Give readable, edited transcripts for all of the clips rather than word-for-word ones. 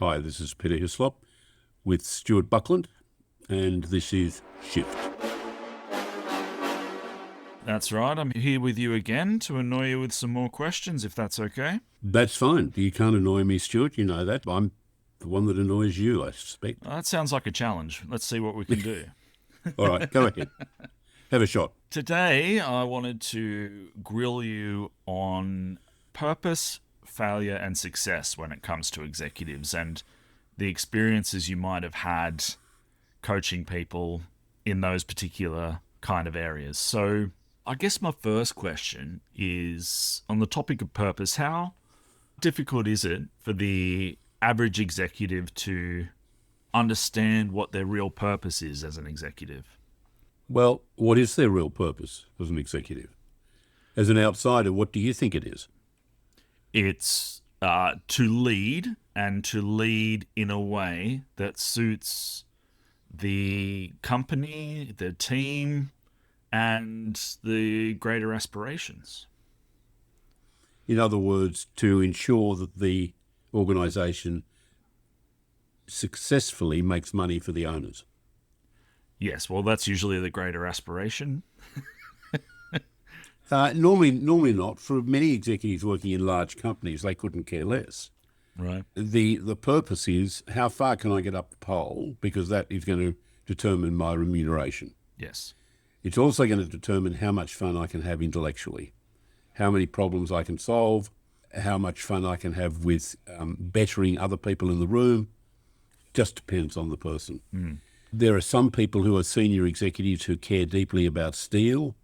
Hi, this is Peter Hislop with Stuart Buckland, and this is Shift. That's right. I'm here with you again to annoy you with some more questions, if that's okay. That's fine. You can't annoy me, Stuart. You know that. I'm the one that annoys you, I suspect. That sounds like a challenge. Let's see what we can do. All right, go ahead. Have a shot. Today, I wanted to grill you on purpose, failure, and success when it comes to executives and the experiences you might have had coaching people in those particular kind of areas. So, I guess my first question is on the topic of purpose. How difficult is it for the average executive to understand what their real purpose is as an executive? Well, what is their real purpose as an executive? As an outsider, what do you think it is? It's to lead and to lead in a way that suits the company, the team, and the greater aspirations. In other words, to ensure that the organisation successfully makes money for the owners. Yes, well, that's usually the greater aspiration. Normally not. For many executives working in large companies, they couldn't care less. Right. The purpose is how far can I get up the pole, because that is going to determine my remuneration. Yes. It's also going to determine how much fun I can have intellectually, how many problems I can solve, how much fun I can have with bettering other people in the room. Just depends on the person. There are some people who are senior executives who care deeply about steel,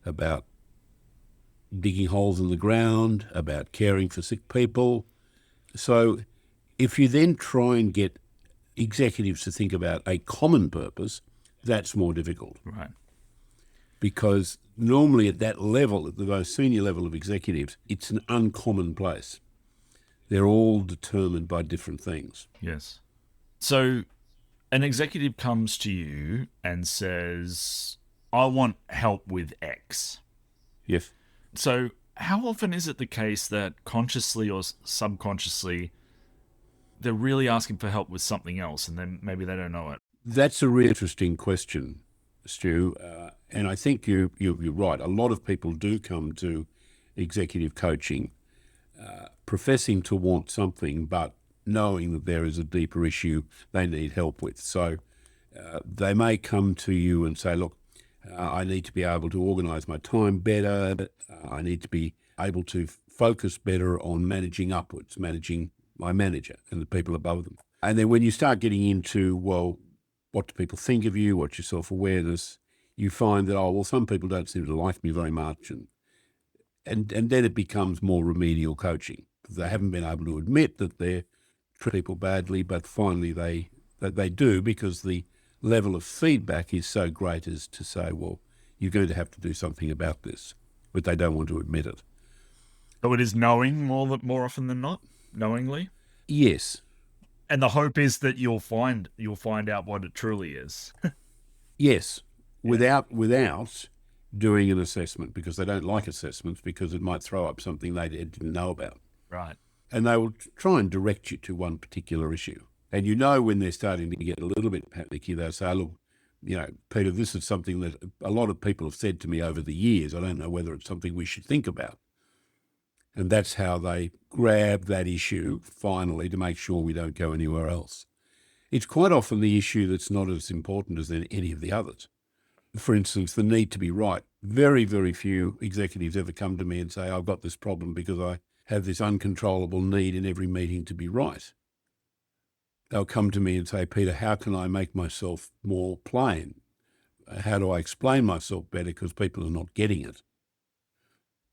about digging holes in the ground, about caring for sick people. So if you then try and get executives to think about a common purpose, that's more difficult. Right. Because normally at that level, at the most senior level of executives, it's an uncommon place. They're all determined by different things. Yes. So an executive comes to you and says, I want help with X. Yes. So how often is it the case that consciously or subconsciously they're really asking for help with something else and then maybe they don't know it? That's a really interesting question, Stu. And I think you're right. A lot of people do come to executive coaching professing to want something, but knowing that there is a deeper issue they need help with. So they may come to you and say, look, I need to be able to organise my time better. I need to be able to focus better on managing upwards, managing my manager and the people above them. And then when you start getting into, well, what do people think of you? What's your self-awareness? You find that, some people don't seem to like me very much. And then it becomes more remedial coaching. They haven't been able to admit that they're treating people badly, but finally they do, because the level of feedback is so great as to say, well, you're going to have to do something about this, but they don't want to admit it. So it is knowing more often than not, knowingly. Yes. And the hope is that you'll find out what it truly is. Yes. Without doing an assessment, because they don't like assessments, because it might throw up something they didn't know about. Right. And they will try and direct you to one particular issue. And when they're starting to get a little bit panicky, they'll say, look, Peter, this is something that a lot of people have said to me over the years. I don't know whether it's something we should think about. And that's how they grab that issue finally to make sure we don't go anywhere else. It's quite often the issue that's not as important as any of the others. For instance, the need to be right. Very, very few executives ever come to me and say, I've got this problem because I have this uncontrollable need in every meeting to be right. They'll come to me and say, Peter, how can I make myself more plain? How do I explain myself better, because people are not getting it?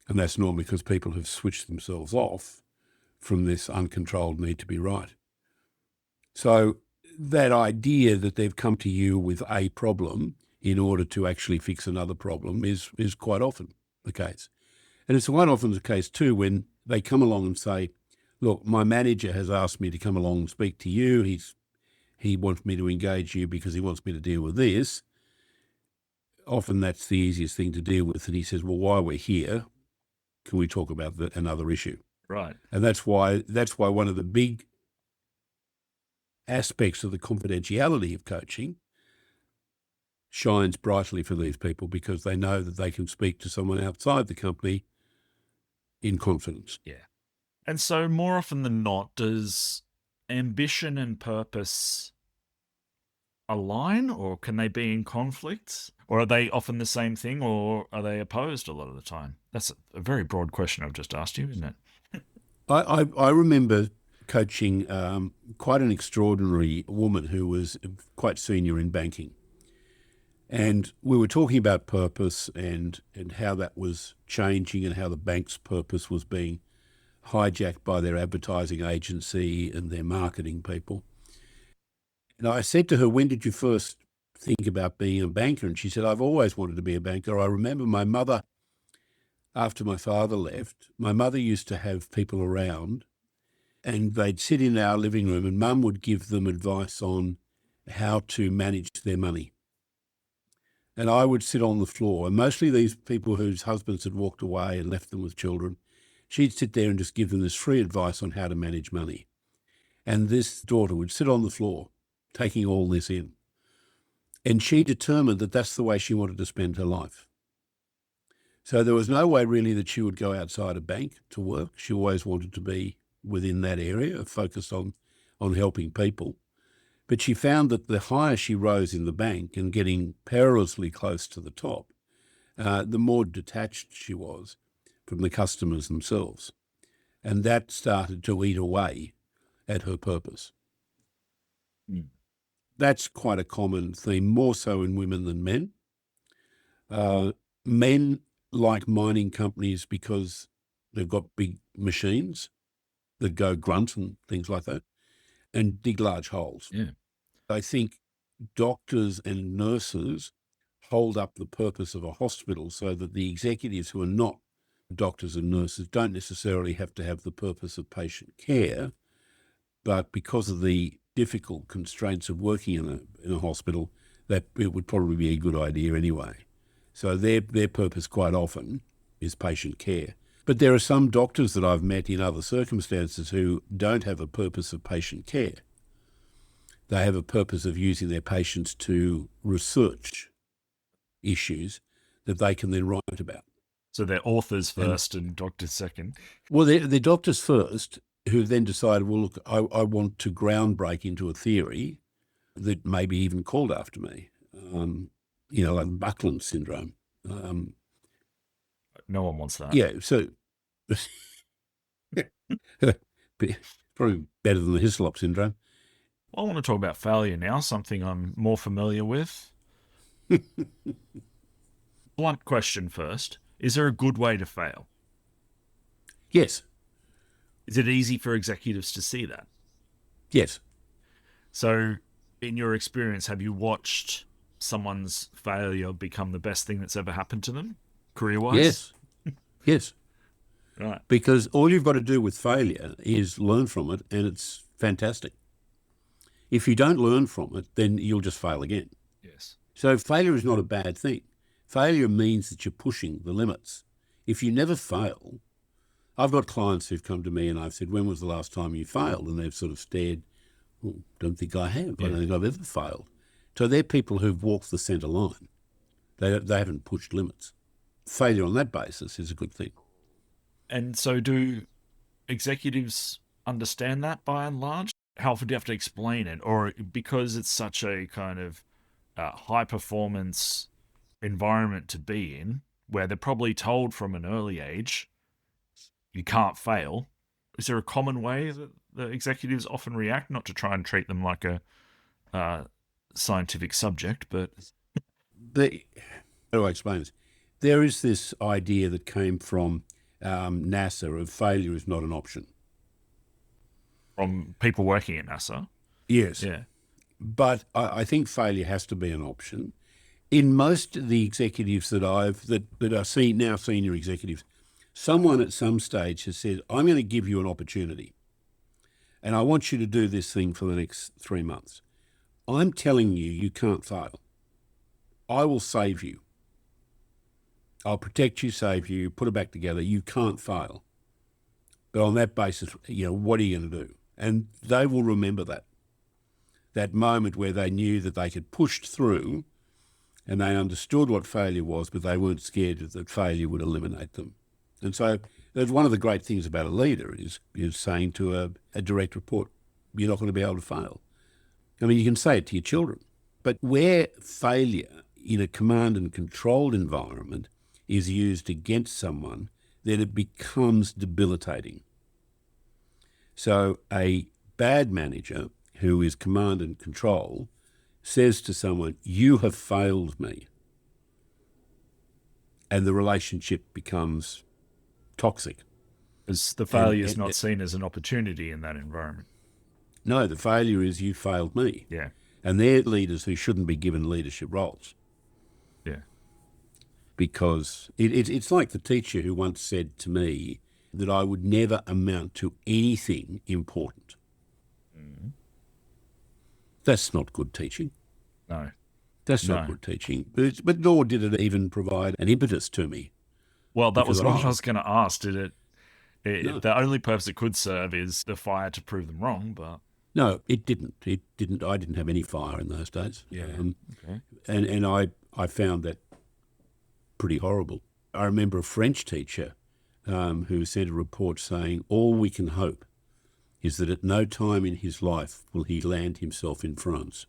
And that's normally because people have switched themselves off from this uncontrolled need to be right. So that idea that they've come to you with a problem in order to actually fix another problem is quite often the case. And it's quite often the case too when they come along and say, look, my manager has asked me to come along and speak to you. He wants me to engage you because he wants me to deal with this. Often that's the easiest thing to deal with. And he says, well, while we're here, can we talk about another issue? Right. And that's why one of the big aspects of the confidentiality of coaching shines brightly for these people because they know that they can speak to someone outside the company in confidence. Yeah. And so more often than not, does ambition and purpose align, or can they be in conflict? Or are they often the same thing, or are they opposed a lot of the time? That's a very broad question I've just asked you, isn't it? I remember coaching quite an extraordinary woman who was quite senior in banking. And we were talking about purpose and how that was changing and how the bank's purpose was being hijacked by their advertising agency and their marketing people. And I said to her, when did you first think about being a banker? And she said, I've always wanted to be a banker. I remember my mother, after my father left, my mother used to have people around and they'd sit in our living room and Mum would give them advice on how to manage their money. And I would sit on the floor, and mostly these people whose husbands had walked away and left them with children, she'd sit there and just give them this free advice on how to manage money. And this daughter would sit on the floor, taking all this in. And she determined that that's the way she wanted to spend her life. So there was no way really that she would go outside a bank to work. She always wanted to be within that area, focused on helping people. But she found that the higher she rose in the bank and getting perilously close to the top, the more detached she was from the customers themselves. And that started to eat away at her purpose. Mm. That's quite a common theme, more so in women than men. Men like mining companies because they've got big machines that go grunt and things like that, and dig large holes. Yeah. I think doctors and nurses hold up the purpose of a hospital so that the executives who are not doctors and nurses don't necessarily have to have the purpose of patient care, but because of the difficult constraints of working in a hospital, that it would probably be a good idea anyway. So their purpose quite often is patient care. But there are some doctors that I've met in other circumstances who don't have a purpose of patient care. They have a purpose of using their patients to research issues that they can then write about. So they're authors first and doctors second. Well, they're doctors first who then decided, well, look, I want to groundbreak into a theory that may be even called after me, like Buckland syndrome. No one wants that. Yeah, so probably better than the Hislop syndrome. I want to talk about failure now, something I'm more familiar with. Blunt question first. Is there a good way to fail? Yes. Is it easy for executives to see that? Yes. So, in your experience, have you watched someone's failure become the best thing that's ever happened to them, career-wise? Yes. Yes. Right. Because all you've got to do with failure is learn from it, and it's fantastic. If you don't learn from it, then you'll just fail again. Yes. So failure is not a bad thing. Failure means that you're pushing the limits. If you never fail, I've got clients who've come to me and I've said, when was the last time you failed? And they've sort of stared, oh, don't think I have. Yeah. I don't think I've ever failed. So they're people who've walked the centre line. They haven't pushed limits. Failure on that basis is a good thing. And so do executives understand that by and large? How often do you have to explain it? Or because it's such a kind of high performance environment to be in, where they're probably told from an early age, you can't fail. Is there a common way that the executives often react? Not to try and treat them like a scientific subject, but... How do I explain this? There is this idea that came from NASA of failure is not an option. From people working at NASA? Yes. Yeah. But I think failure has to be an option. In most of the executives that are now senior executives, someone at some stage has said, I'm going to give you an opportunity and I want you to do this thing for the next 3 months. I'm telling you, you can't fail. I will save you. I'll protect you, save you, put it back together. You can't fail. But on that basis, what are you going to do? And they will remember that. that moment where they knew that they had pushed through and they understood what failure was, but they weren't scared that failure would eliminate them. And so that's one of the great things about a leader is saying to a direct report, you're not going to be able to fail. I mean, you can say it to your children, but where failure in a command and controlled environment is used against someone, then it becomes debilitating. So a bad manager who is command and control says to someone, you have failed me. And the relationship becomes toxic. Because the failure is not seen as an opportunity in that environment. No, the failure is you failed me. Yeah. And they're leaders who shouldn't be given leadership roles. Yeah. Because it's like the teacher who once said to me that I would never amount to anything important. Mm-hmm. That's not good teaching. No. That's not good teaching. But nor did it even provide an impetus to me. Well, that was what I was going to ask. Did no. The only purpose it could serve is the fire to prove them wrong, but... No, it didn't. It didn't. I didn't have any fire in those days. Yeah. Okay. And I found that pretty horrible. I remember a French teacher who sent a report saying, all we can hope is that at no time in his life will he land himself in France,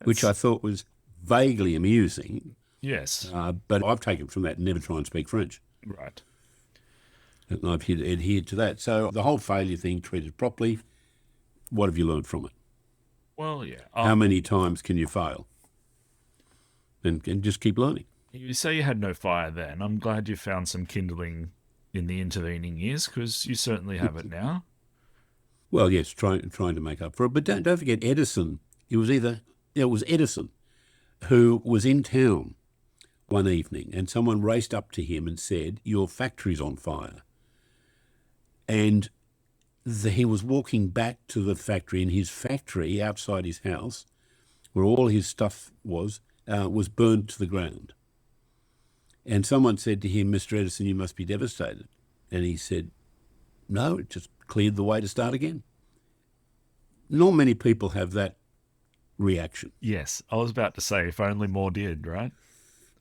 which I thought was vaguely amusing. Yes. But I've taken from that, never try and speak French. Right. And I've adhered to that. So the whole failure thing, treated properly, what have you learned from it? Well, yeah. How many times can you fail? And just keep learning. You say you had no fire then. I'm glad you found some kindling in the intervening years, because you certainly have it now. Well, yes, trying to make up for it. But don't forget Edison. It was Edison who was in town one evening and someone raced up to him and said, your factory's on fire. And he was walking back to the factory, and his factory outside his house, where all his stuff was burned to the ground. And someone said to him, Mr. Edison, you must be devastated. And he said, no, it just cleared the way to start again. Not many people have that reaction. Yes, I was about to say, if only more did, right?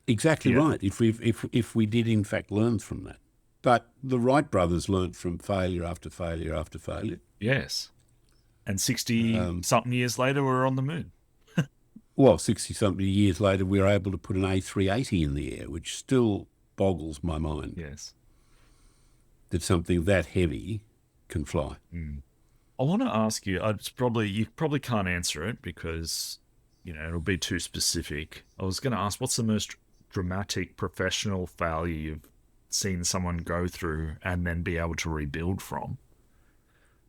Exactly right. If we did in fact learn from that. But the Wright brothers learned from failure after failure after failure. Yes. And 60-something years later, we're on the moon. Well, 60-something years later, we were able to put an A380 in the air, which still boggles my mind. Yes. That something that heavy can fly. Mm. I want to ask you, you probably can't answer it because, it'll be too specific. I was going to ask, what's the most dramatic professional failure you've seen someone go through and then be able to rebuild from?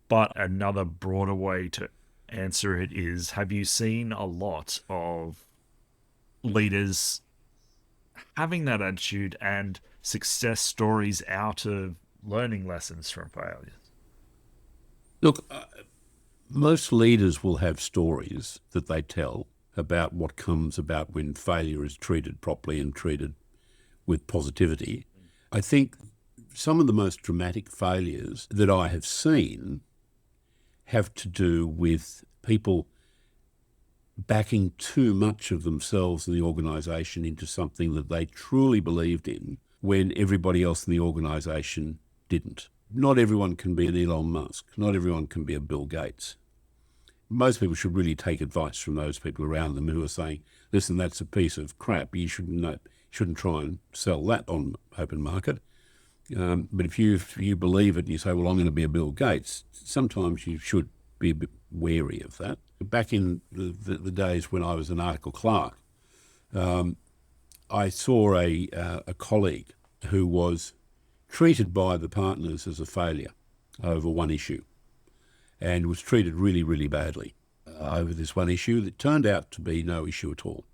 But another broader way to answer it is, have you seen a lot of leaders having that attitude and success stories out of learning lessons from failures? Look, most leaders will have stories that they tell about what comes about when failure is treated properly and treated with positivity. I think some of the most dramatic failures that I have seen have to do with people backing too much of themselves and the organisation into something that they truly believed in when everybody else in the organisation didn't. Not everyone can be an Elon Musk. Not everyone can be a Bill Gates. Most people should really take advice from those people around them who are saying, listen, that's a piece of crap. You shouldn't try and sell that on open market. But if you believe it and you say, well, I'm going to be a Bill Gates, sometimes you should be a bit wary of that. Back in the days when I was an article clerk, I saw a colleague who was treated by the partners as a failure over one issue and was treated really, really badly over this one issue that turned out to be no issue at all.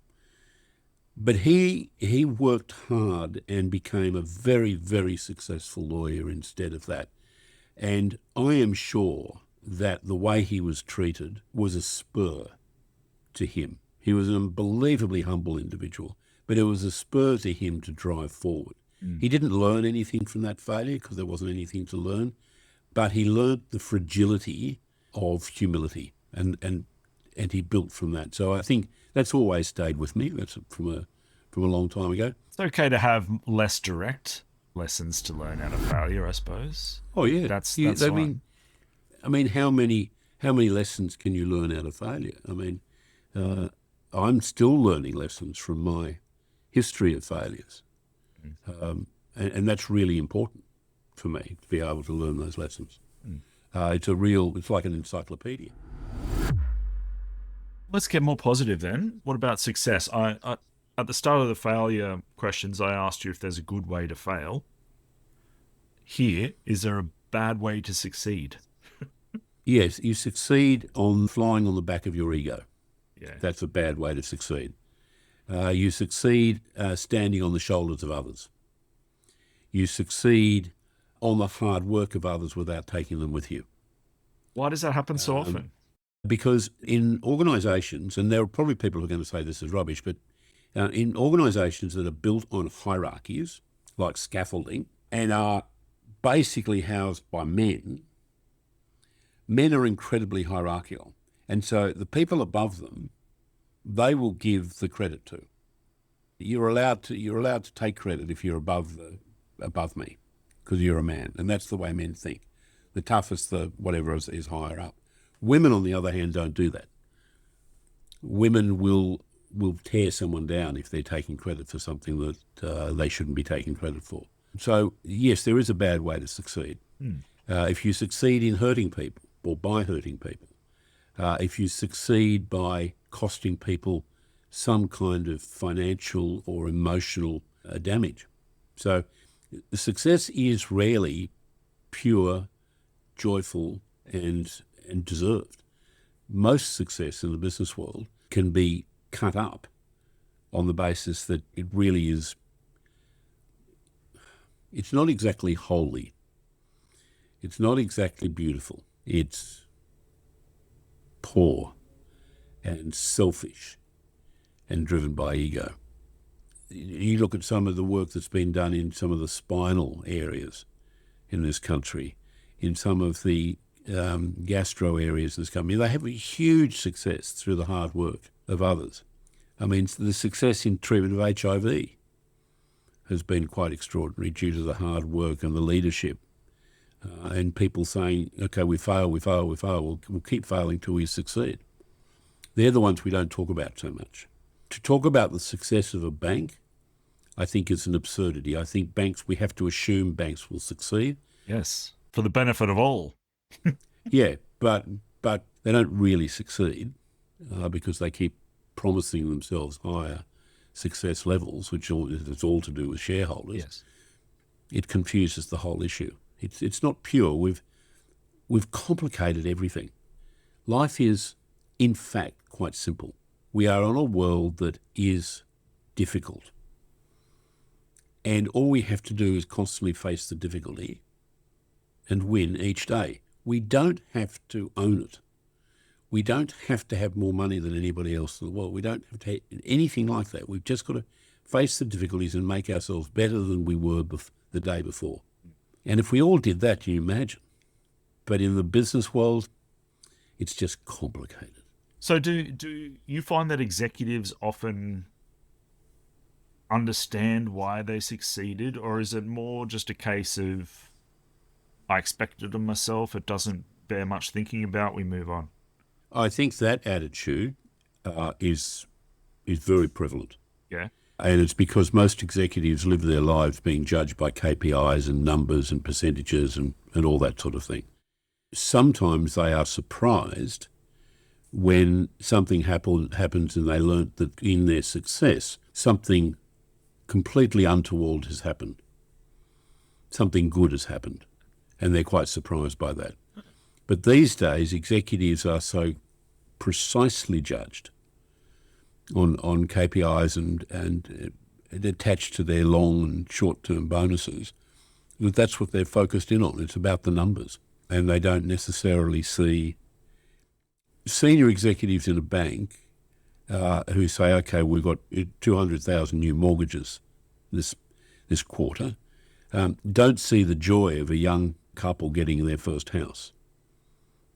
But he worked hard and became a very, very successful lawyer instead of that. And I am sure that the way he was treated was a spur to him. He was an unbelievably humble individual, but it was a spur to him to drive forward. He didn't learn anything from that failure because there wasn't anything to learn, but he learned the fragility of humility and he built from that. So I think that's always stayed with me. That's from a long time ago. It's okay to have less direct lessons to learn out of failure, I suppose. Oh yeah, That's I fine. mean, how many lessons can you learn out of failure? I mean, I'm still learning lessons from my history of failures, and that's really important for me to be able to learn those lessons. It's like an encyclopedia. Let's get more positive then. What about success? I at the start of the failure questions, I asked you if there's a good way to fail. Here, is there a bad way to succeed? Yes, you succeed on flying on the back of your ego. Yeah. That's a bad way to succeed. You succeed standing on the shoulders of others. You succeed on the hard work of others without taking them with you. Why does that happen so often? Because in organisations, and there are probably people who are going to say this is rubbish, but in organisations that are built on hierarchies, like scaffolding, and are basically housed by men, men are incredibly hierarchical. And so the people above them, they will give the credit to. You're allowed to take credit if you're above me, because you're a man, and that's the way men think. The toughest, the whatever is higher up. Women, on the other hand, don't do that. Women will tear someone down if they're taking credit for something that they shouldn't be taking credit for. So yes, there is a bad way to succeed. If you succeed in hurting people or by hurting people, if you succeed by costing people some kind of financial or emotional damage. So the success is rarely pure, joyful, and deserved. Most success in the business world can be cut up on the basis that it really is, it's not exactly holy. It's not exactly beautiful. It's poor and selfish and driven by ego. You look at some of the work that's been done in some of the spinal areas in this country, in some of the gastro areas in this country. They have a huge success through the hard work of others. I mean, the success in treatment of HIV has been quite extraordinary due to the hard work and the leadership. And people saying, okay, we fail, we'll keep failing till we succeed. They're the ones we don't talk about so much. To talk about the success of a bank, I think is an absurdity. I think we have to assume banks will succeed. Yes, for the benefit of all. Yeah, but they don't really succeed because they keep promising themselves higher success levels, which is all to do with shareholders. Yes. It confuses the whole issue. It's not pure. We've complicated everything. Life is, in fact, quite simple. We are on a world that is difficult. And all we have to do is constantly face the difficulty and win each day. We don't have to own it. We don't have to have more money than anybody else in the world. We don't have to have anything like that. We've just got to face the difficulties and make ourselves better than we were the day before. And if we all did that, can you imagine? But in the business world, it's just complicated. So do you find that executives often understand why they succeeded, or is it more just a case of, I expected of myself, it doesn't bear much thinking about, we move on? I think that attitude is very prevalent. Yeah. And it's because most executives live their lives being judged by KPIs and numbers and percentages and all that sort of thing. Sometimes they are surprised when something happens and they learnt that in their success, something completely untoward has happened. Something good has happened. And they're quite surprised by that. But these days, executives are so precisely judged on KPIs and attached to their long and short-term bonuses, that's what they're focused in on. It's about the numbers. And they don't necessarily see senior executives in a bank who say, okay, we've got 200,000 new mortgages this quarter, don't see the joy of a young couple getting their first house.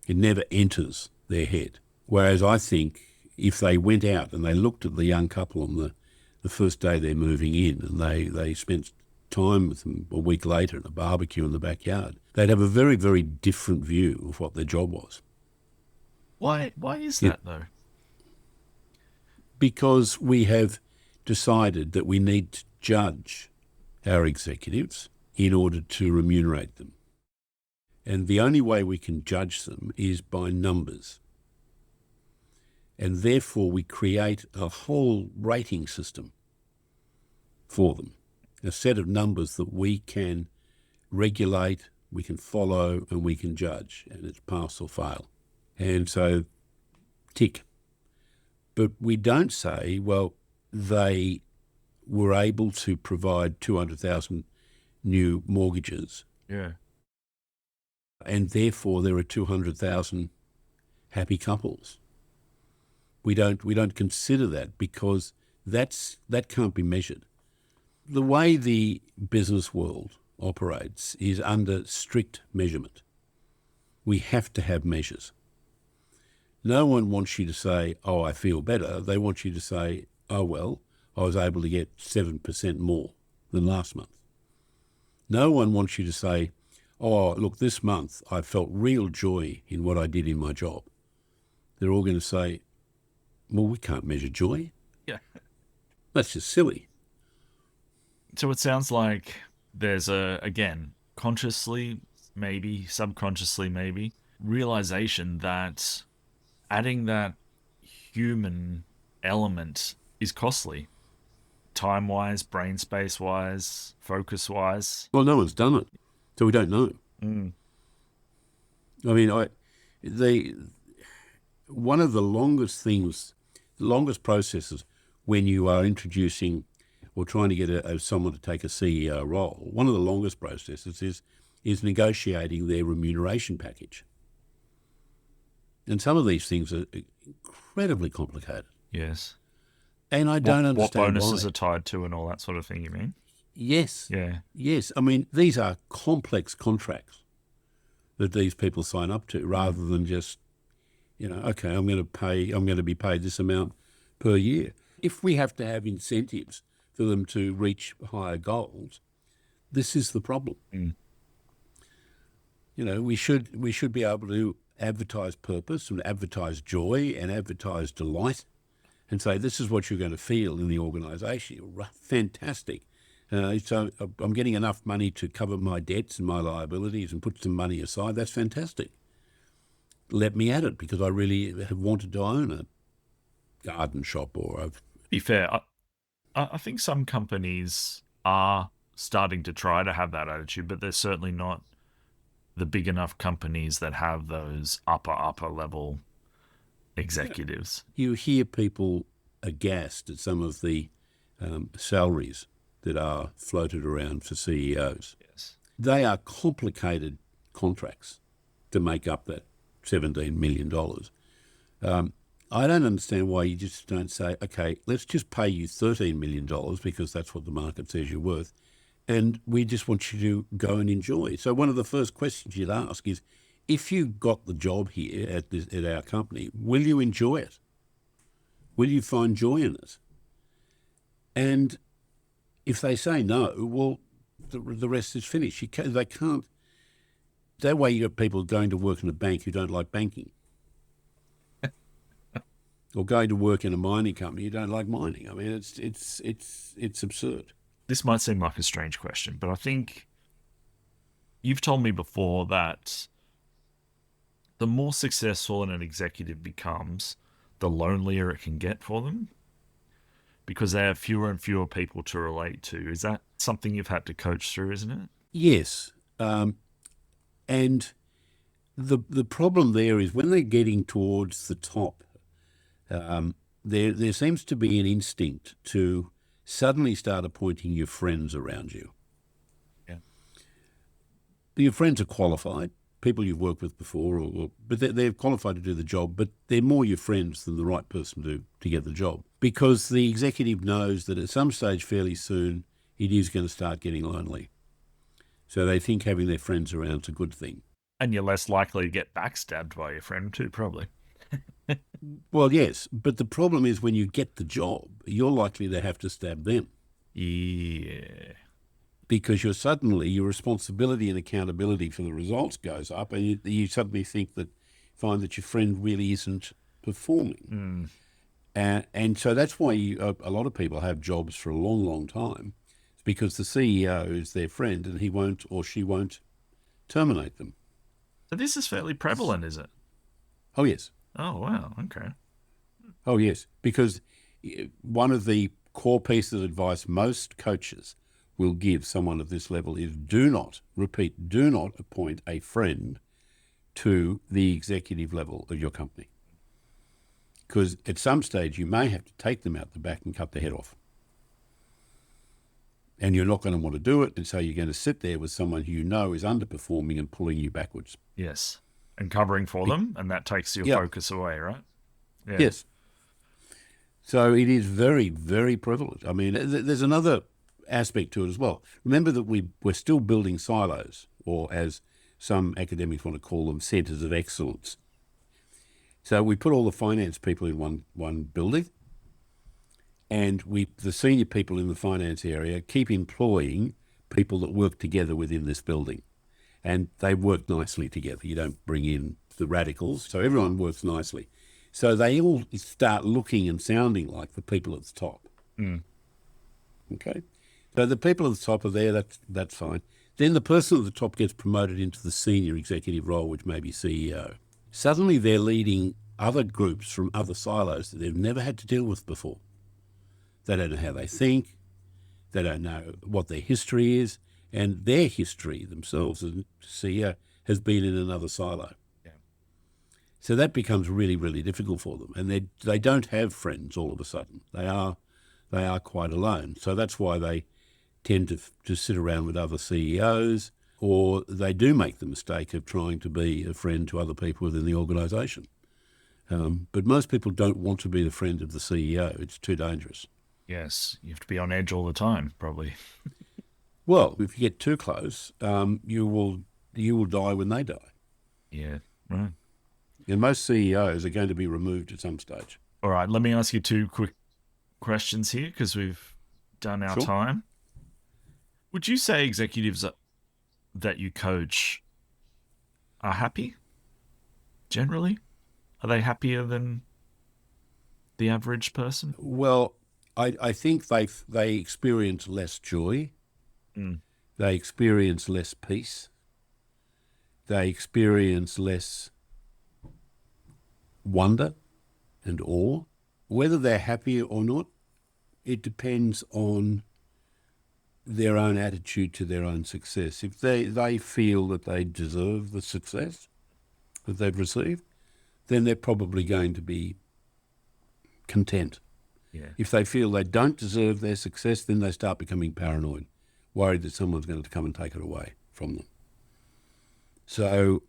It never enters their head. Whereas I think if they went out and they looked at the young couple on the first day they're moving in and they spent time with them a week later at a barbecue in the backyard, they'd have a very, very different view of what their job was. Why is that though? Because we have decided that we need to judge our executives in order to remunerate them. And the only way we can judge them is by numbers. And therefore we create a whole rating system for them, a set of numbers that we can regulate, we can follow, and we can judge, and it's pass or fail. And so, tick. But we don't say, well, they were able to provide 200,000 new mortgages, Yeah. and therefore there are 200,000 happy couples. We don't consider that because that can't be measured. The way the business world operates is under strict measurement. We have to have measures. No one wants you to say, oh, I feel better. They want you to say, oh, well, I was able to get 7% more than last month. No one wants you to say, oh, look, this month I felt real joy in what I did in my job. They're all going to say, well, we can't measure joy. Yeah. That's just silly. So it sounds like there's again, consciously, maybe, subconsciously, maybe, realization that adding that human element is costly. Time-wise, brain space-wise, focus-wise. Well, no one's done it, so we don't know. Mm. I mean, one of the longest processes when you are introducing or trying to get someone to take a CEO role, one of the longest processes is negotiating their remuneration package. And some of these things are incredibly complicated. Yes. And I don't understand what bonuses why. are tied to and all that sort of thing, you mean? Yes. Yeah. Yes. I mean, these are complex contracts that these people sign up to rather than just, okay, I'm going to be paid this amount per year. If we have to have incentives for them to reach higher goals, this is the problem. Mm. We should be able to advertise purpose and advertise joy and advertise delight and say, this is what you're going to feel in the organisation. Fantastic. So I'm getting enough money to cover my debts and my liabilities and put some money aside. That's fantastic. Let me at it because I really have wanted to own a garden shop or Be fair, I think some companies are starting to try to have that attitude, but they're certainly not the big enough companies that have those upper level executives. You hear people aghast at some of the salaries that are floated around for CEOs. Yes. They are complicated contracts to make up that $17 million. I don't understand why you just don't say, okay, let's just pay you $13 million because that's what the market says you're worth, and we just want you to go and enjoy. So one of the first questions you'd ask is, if you got the job here at our company, will you enjoy it? Will you find joy in it? And if they say no, well, the rest is finished. They can't. That way you got people going to work in a bank who don't like banking. Or going to work in a mining company who don't like mining. I mean, it's absurd. This might seem like a strange question, but I think you've told me before that the more successful an executive becomes, the lonelier it can get for them because they have fewer and fewer people to relate to. Is that something you've had to coach through, isn't it? Yes. And the problem there is when they're getting towards the top, there seems to be an instinct to suddenly start appointing your friends around you. Yeah. Your friends are qualified, people you've worked with before, but they're qualified to do the job, but they're more your friends than the right person to get the job. Because the executive knows that at some stage fairly soon, it is going to start getting lonely. So they think having their friends around is a good thing. And you're less likely to get backstabbed by your friend too, probably. Well, yes, but the problem is when you get the job, you're likely to have to stab them Yeah. because your responsibility and accountability for the results goes up, and you suddenly find that your friend really isn't performing. And so that's why a lot of people have jobs for a long, long time. It's because the CEO is their friend and he won't or she won't terminate them. So this is fairly prevalent, is it? Oh, yes. Oh, wow. Okay. Oh, yes. Because one of the core pieces of advice most coaches will give someone at this level is do not appoint a friend to the executive level of your company. Because at some stage you may have to take them out the back and cut the head off. And you're not going to want to do it, and so you're going to sit there with someone who you know is underperforming and pulling you backwards. Yes. And covering for them, and that takes your focus away, right? Yeah. Yes. So it is very, very prevalent. I mean, there's another aspect to it as well. Remember that we're still building silos, or as some academics want to call them, centres of excellence. So we put all the finance people in one building, and the senior people in the finance area keep employing people that work together within this building. And they work nicely together. You don't bring in the radicals, so everyone works nicely. So they all start looking and sounding like the people at the top. Okay? So the people at the top are there, that's fine. Then the person at the top gets promoted into the senior executive role, which may be CEO. Suddenly they're leading other groups from other silos that they've never had to deal with before. They don't know how they think. They don't know what their history is. And their history themselves as CEO has been in another silo. Yeah. So that becomes really, really difficult for them. And they don't have friends all of a sudden. They are quite alone. So that's why they tend to sit around with other CEOs, or they do make the mistake of trying to be a friend to other people within the organisation. But most people don't want to be the friend of the CEO. It's too dangerous. Yes. You have to be on edge all the time, probably. Well, if you get too close, you will die when they die. Yeah. Right. And most CEOs are going to be removed at some stage. All right. Let me ask you two quick questions here because we've done our time. Would you say executives that you coach are happy? Generally, are they happier than the average person? Well, I think they experience less joy. They experience less peace. They experience less wonder and awe. Whether they're happy or not, it depends on their own attitude to their own success. If they feel that they deserve the success that they've received, then they're probably going to be content. Yeah. If they feel they don't deserve their success, then they start becoming paranoid, worried that someone's going to come and take it away from them. So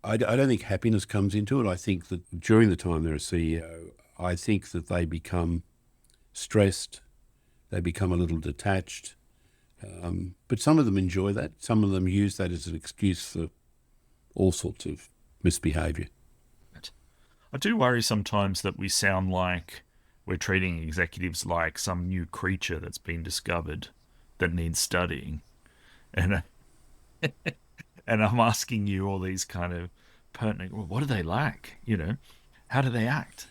I don't think happiness comes into it. I think that during the time they're a CEO, I think that they become stressed, they become a little detached. But some of them enjoy that. Some of them use that as an excuse for all sorts of misbehaviour. I do worry sometimes that we sound like we're treating executives like some new creature that's been discovered that needs studying. And I'm asking you all these kind of pertinent, well, what do they lack? How do they act?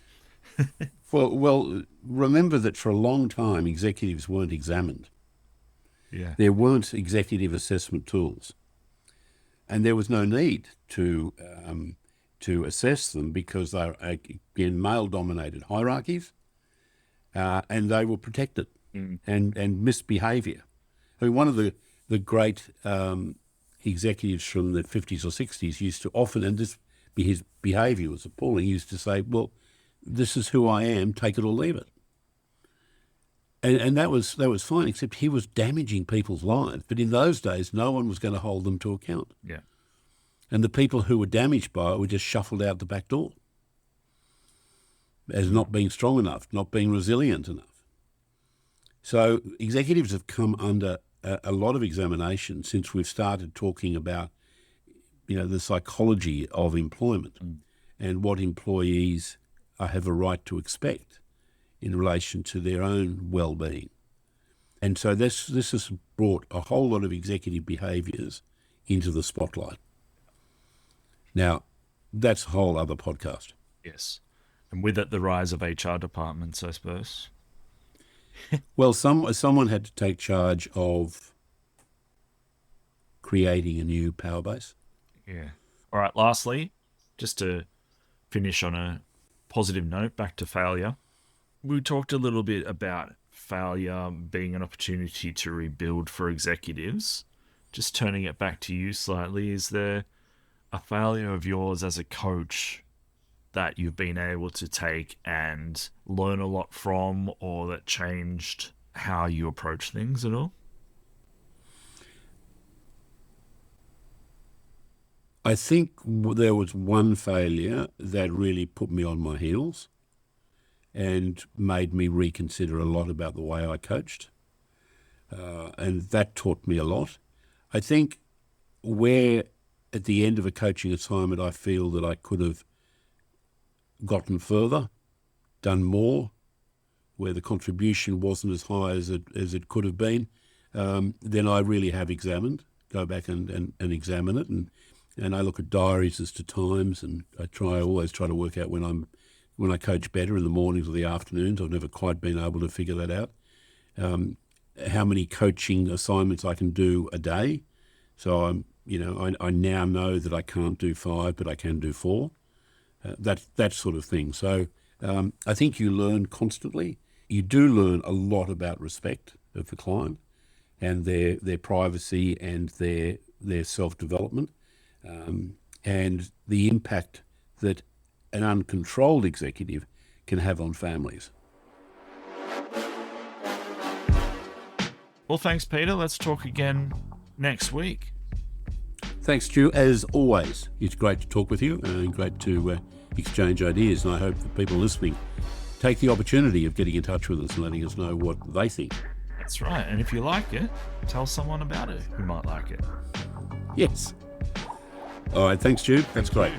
Well, remember that for a long time, executives weren't examined. Yeah. There weren't executive assessment tools. And there was no need to assess them because they're in male-dominated hierarchies and they were protected and misbehaviour. I mean, one of the great executives from the 50s or 60s used to often, and his behaviour was appalling, used to say, well, this is who I am, take it or leave it. And that was fine, except he was damaging people's lives. But in those days, no one was going to hold them to account. Yeah. And the people who were damaged by it were just shuffled out the back door as not being strong enough, not being resilient enough. So executives have come under a lot of examination since we've started talking about, the psychology of employment and what employees I have a right to expect in relation to their own well-being. And so this has brought a whole lot of executive behaviours into the spotlight. Now, that's a whole other podcast. Yes. And with it, the rise of HR departments, I suppose. Well, someone had to take charge of creating a new power base. Yeah. All right. Lastly, just to finish on a positive note, back to failure. We talked a little bit about failure being an opportunity to rebuild for executives. Just turning it back to you slightly, is there a failure of yours as a coach that you've been able to take and learn a lot from, or that changed how you approach things at all? I think there was one failure that really put me on my heels and made me reconsider a lot about the way I coached. And that taught me a lot. I think where at the end of a coaching assignment I feel that I could have gotten further, done more, where the contribution wasn't as high as it could have been, then I really have go back and examine it. And I look at diaries as to times, and I always try to work out when I coach better, in the mornings or the afternoons. I've never quite been able to figure that out. How many coaching assignments I can do a day. So I now know that I can't do 5, but I can do 4. That sort of thing. So I think you learn constantly. You do learn a lot about respect of the client and their privacy and their self-development, and the impact that an uncontrolled executive can have on families. Well, thanks, Peter. Let's talk again next week. Thanks, Stu. As always, it's great to talk with you and great to exchange ideas. And I hope that people listening take the opportunity of getting in touch with us and letting us know what they think. That's right. And if you like it, tell someone about it who might like it. Yes. All right. Thanks, Stu. That's great.